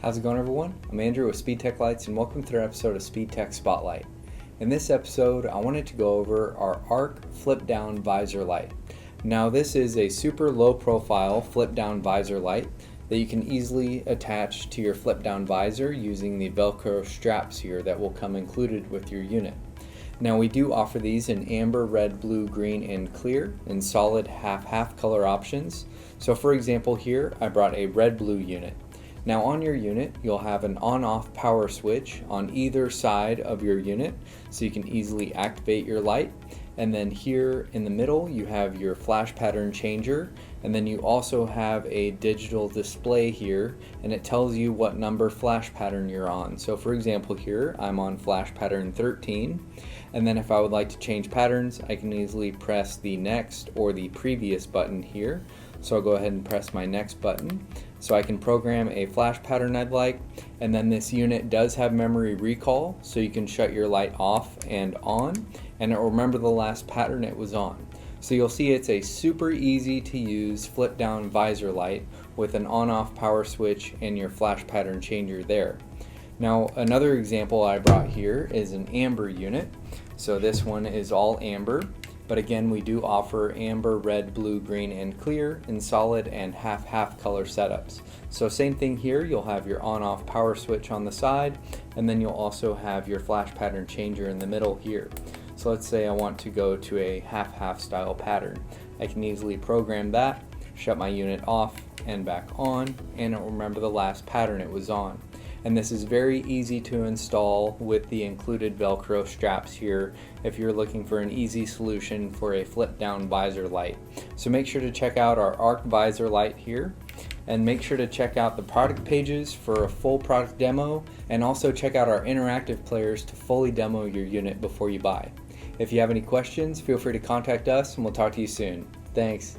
How's it going, everyone? I'm Andrew with SpeedTech Lights, and welcome to another episode of SpeedTech Spotlight. In this episode, I wanted to go over our arc flip-down visor light. Now, this is a super low-profile flip-down visor light that you can easily attach to your flip-down visor using the Velcro straps here that will come included with your unit. Now, we do offer these in amber, red, blue, green, and clear in solid half-half color options. So for example here, I brought a red-blue unit. Now on your unit, you'll have an on-off power switch on either side of your unit so you can easily activate your light. And then here in the middle, you have your flash pattern changer, and then you also have a digital display here, and it tells you what number flash pattern you're on. So for example here, I'm on flash pattern 13, and then if I would like to change patterns, I can easily press the next or the previous button here. So I'll go ahead and press my next button. So I can program a flash pattern I'd like, and then this unit does have memory recall, so you can shut your light off and on, and it will remember the last pattern it was on. So you'll see it's a super easy to use flip down visor light with an on-off power switch and your flash pattern changer there. Now another example I brought here is an amber unit. So this one is all amber. But again, we do offer amber, red, blue, green, and clear in solid and half-half color setups. So same thing here, you'll have your on-off power switch on the side, and then you'll also have your flash pattern changer in the middle here. So let's say I want to go to a half-half style pattern. I can easily program that, shut my unit off and back on, and it will remember the last pattern it was on. And this is very easy to install with the included Velcro straps here if you're looking for an easy solution for a flip down visor light. So make sure to check out our arc visor light here, and make sure to check out the product pages for a full product demo, and also check out our interactive players to fully demo your unit before you buy. If you have any questions, feel free to contact us and we'll talk to you soon. Thanks.